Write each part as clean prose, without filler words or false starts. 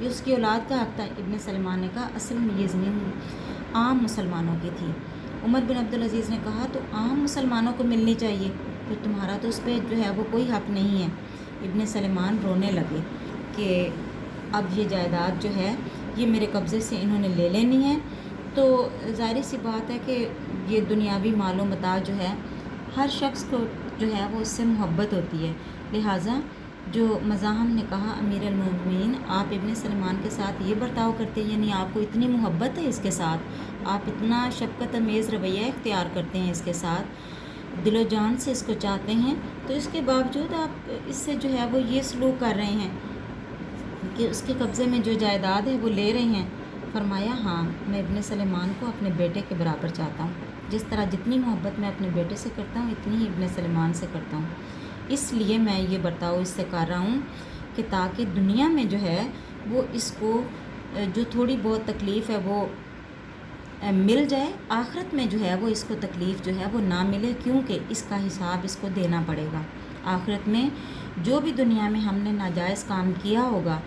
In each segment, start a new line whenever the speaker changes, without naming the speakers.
یہ اس کی اولاد کا حق تھا۔ ابن سلمان نے کہا اصل میں یہ زمین عام مسلمانوں کی تھی۔ عمر بن عبدالعزیز نے کہا تو عام مسلمانوں کو ملنی چاہیے، تو تمہارا تو اس پہ جو ہے وہ کوئی حق نہیں ہے۔ ابن سلمان رونے لگے کہ اب یہ جائیداد جو ہے یہ میرے قبضے سے انہوں نے لے لینی ہے۔ تو ظاہر سی بات ہے کہ یہ دنیاوی مال و متاع جو ہے ہر شخص کو جو ہے وہ اس سے محبت ہوتی ہے، لہٰذا جو مزاحم نے کہا امیر المومنین آپ ابن سلمان کے ساتھ یہ برتاؤ کرتے ہیں، یعنی آپ کو اتنی محبت ہے اس کے ساتھ، آپ اتنا شفقت امیز رویہ اختیار کرتے ہیں اس کے ساتھ، دل و جان سے اس کو چاہتے ہیں، تو اس کے باوجود آپ اس سے جو ہے وہ یہ سلوک کر رہے ہیں کہ اس کے قبضے میں جو جائیداد ہے وہ لے رہے ہیں۔ فرمایا ہاں میں ابن سلمان کو اپنے بیٹے کے برابر چاہتا ہوں، جس طرح جتنی محبت میں اپنے بیٹے سے کرتا ہوں اتنی ہی ابن سلمان سے کرتا ہوں، اس لیے میں یہ برتاؤ اس سے کر رہا ہوں کہ تاکہ دنیا میں جو ہے وہ اس کو جو تھوڑی بہت تکلیف ہے وہ مل جائے، آخرت میں جو ہے وہ اس کو تکلیف جو ہے وہ نہ ملے، کیونکہ اس کا حساب اس کو دینا پڑے گا۔ آخرت میں جو بھی دنیا میں ہم نے ناجائز کام کیا ہوگا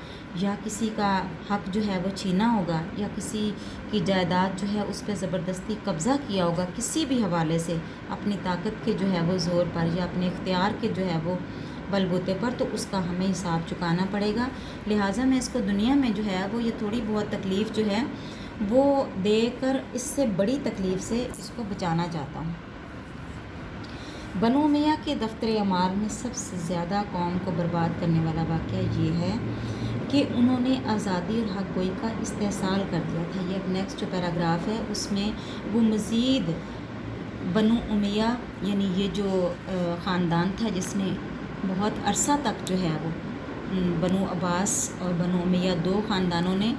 یا کسی کا حق جو ہے وہ چھینا ہوگا یا کسی کی جائیداد جو ہے اس پہ زبردستی قبضہ کیا ہوگا کسی بھی حوالے سے، اپنی طاقت کے جو ہے وہ زور پر یا اپنے اختیار کے جو ہے وہ بل بوتے پر، تو اس کا ہمیں حساب چکانا پڑے گا۔ لہٰذا میں اس کو دنیا میں جو ہے وہ یہ تھوڑی بہت تکلیف جو ہے وہ دے کر اس سے بڑی تکلیف سے اس کو بچانا چاہتا ہوں۔ بنو امیہ کے دفتر اعمال میں سب سے زیادہ قوم کو برباد کرنے والا واقعہ یہ ہے کہ انہوں نے آزادی اور حق گوئی کا استحصال کر دیا تھا۔ یہ اب نیکسٹ جو پیراگراف ہے اس میں وہ مزید بنو امیہ یعنی یہ جو خاندان تھا جس نے بہت عرصہ تک جو ہے وہ بنو عباس اور بنو امیہ دو خاندانوں نے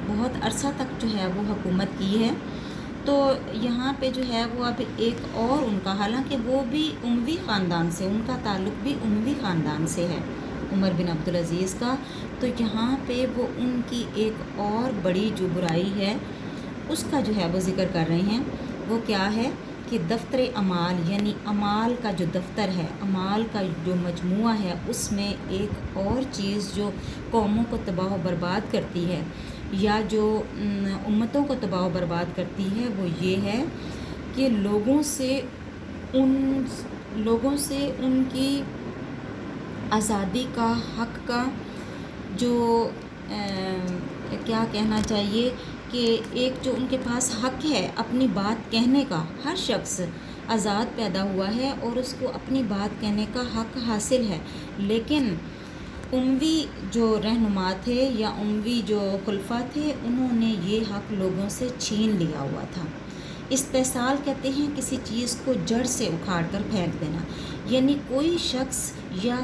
بہت عرصہ تک جو ہے وہ حکومت کی ہے، تو یہاں پہ جو ہے وہ اب ایک اور ان کا، حالانکہ وہ بھی اموی خاندان سے، ان کا تعلق بھی اموی خاندان سے ہے عمر بن عبدالعزیز کا، تو یہاں پہ وہ ان کی ایک اور بڑی جو برائی ہے اس کا جو ہے وہ ذکر کر رہے ہیں۔ وہ کیا ہے کہ دفتر اعمال یعنی اعمال کا جو دفتر ہے، اعمال کا جو مجموعہ ہے، اس میں ایک اور چیز جو قوموں کو تباہ و برباد کرتی ہے یا جو امتوں کو تباہ و برباد کرتی ہے، وہ یہ ہے کہ لوگوں سے ان کی آزادی کا، حق کا جو کیا کہنا چاہیے کہ ایک جو ان کے پاس حق ہے اپنی بات کہنے کا، ہر شخص آزاد پیدا ہوا ہے اور اس کو اپنی بات کہنے کا حق حاصل ہے، لیکن اموی جو رہنما تھے یا اموی جو خلفاء تھے انہوں نے یہ حق لوگوں سے چھین لیا ہوا تھا۔ استحصال کہتے ہیں کسی چیز کو جڑ سے اکھاڑ کر پھینک دینا، یعنی کوئی شخص یا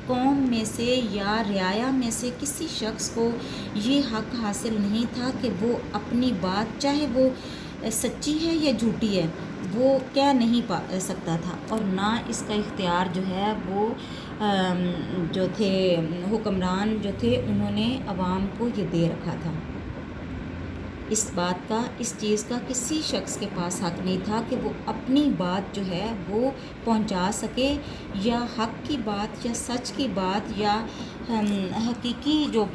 قوم میں سے یا رعایا میں سے کسی شخص کو یہ حق حاصل نہیں تھا کہ وہ اپنی بات چاہے وہ سچی ہے یا جھوٹی ہے وہ کہہ نہیں سکتا تھا، اور نہ اس کا اختیار جو ہے وہ جو تھے حکمران جو تھے انہوں نے عوام کو یہ دے رکھا تھا۔ اس بات کا، اس چیز کا کسی شخص کے پاس حق نہیں تھا کہ وہ اپنی بات جو ہے وہ پہنچا سکے، یا حق کی بات یا سچ کی بات یا حقیقی جو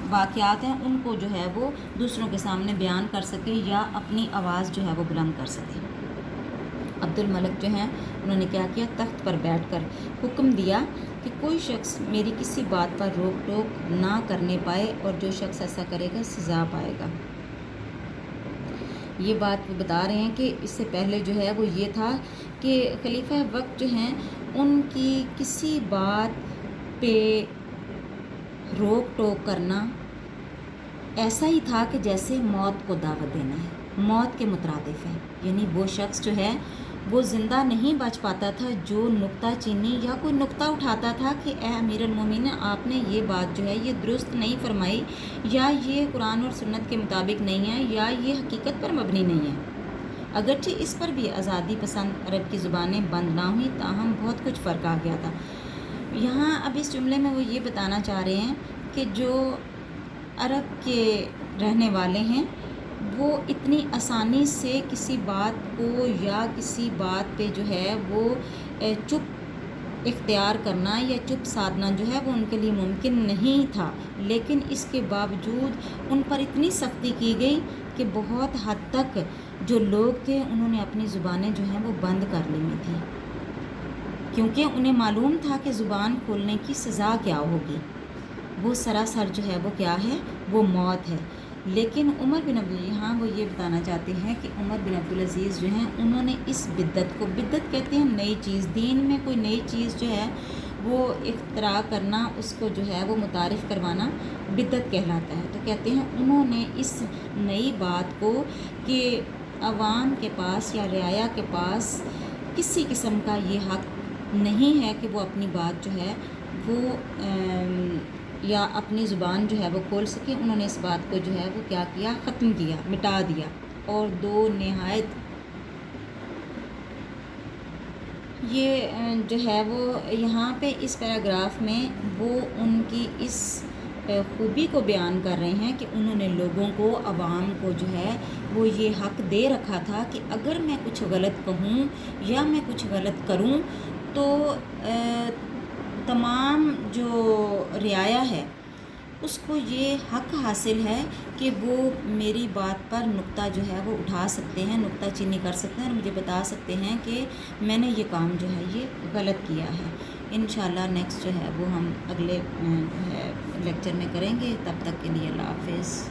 واقعات ہیں ان کو جو ہے وہ دوسروں کے سامنے بیان کر سکے یا اپنی آواز جو ہے وہ بلند کر سکے۔ عبد الملک جو ہیں انہوں نے کیا کیا، تخت پر بیٹھ کر حکم دیا کہ کوئی شخص میری کسی بات پر روک ٹوک نہ کرنے پائے، اور جو شخص ایسا کرے گا سزا پائے گا۔ یہ بات وہ بتا رہے ہیں کہ اس سے پہلے جو ہے وہ یہ تھا کہ خلیفہ وقت جو ہیں ان کی کسی بات پہ روک ٹوک کرنا ایسا ہی تھا کہ جیسے موت کو دعوت دینا ہے، موت کے مترادف ہے، یعنی وہ شخص جو ہے وہ زندہ نہیں بچ پاتا تھا جو نکتہ چینی یا کوئی نکتہ اٹھاتا تھا کہ اے امیر المومنین آپ نے یہ بات جو ہے یہ درست نہیں فرمائی، یا یہ قرآن اور سنت کے مطابق نہیں ہے، یا یہ حقیقت پر مبنی نہیں ہے۔ اگرچہ اس پر بھی آزادی پسند عرب کی زبانیں بند نہ ہوئیں، تاہم بہت کچھ فرق آ گیا تھا۔ یہاں اب اس جملے میں وہ یہ بتانا چاہ رہے ہیں کہ جو عرب کے رہنے والے ہیں وہ اتنی آسانی سے کسی بات کو یا کسی بات پہ جو ہے وہ چپ اختیار کرنا یا چپ سادھنا جو ہے وہ ان کے لیے ممکن نہیں تھا، لیکن اس کے باوجود ان پر اتنی سختی کی گئی کہ بہت حد تک جو لوگ تھے انہوں نے اپنی زبانیں جو ہیں وہ بند کر لی ہوئی تھیں، کیونکہ انہیں معلوم تھا کہ زبان کھولنے کی سزا کیا ہوگی، وہ سراسر جو ہے وہ کیا ہے، وہ موت ہے۔ لیکن عمر بن یہاں وہ یہ بتانا چاہتے ہیں کہ عمر بن عبدالعزیز جو ہیں انہوں نے اس بدعت کو، بدعت کہتے ہیں نئی چیز، دین میں کوئی نئی چیز جو ہے وہ اختراع کرنا، اس کو جو ہے وہ متعارف کروانا بدعت کہلاتا ہے۔ تو کہتے ہیں انہوں نے اس نئی بات کو کہ عوام کے پاس یا رعایا کے پاس کسی قسم کا یہ حق نہیں ہے کہ وہ اپنی بات جو ہے وہ یا اپنی زبان جو ہے وہ کھول سکے، انہوں نے اس بات کو جو ہے وہ کیا کیا، ختم کیا، مٹا دیا۔ اور دو نہایت یہ جو ہے وہ یہاں پہ اس پیراگراف میں وہ ان کی اس خوبی کو بیان کر رہے ہیں کہ انہوں نے لوگوں کو، عوام کو جو ہے وہ یہ حق دے رکھا تھا کہ اگر میں کچھ غلط کہوں یا میں کچھ غلط کروں تو تمام جو رعایا ہے اس کو یہ حق حاصل ہے کہ وہ میری بات پر نقطہ جو ہے وہ اٹھا سکتے ہیں، نقطہ چینی کر سکتے ہیں اور مجھے بتا سکتے ہیں کہ میں نے یہ کام جو ہے یہ غلط کیا ہے۔ انشاءاللہ نیکسٹ جو ہے وہ ہم اگلے لیکچر میں کریں گے، تب تک کے لیے اللہ حافظ۔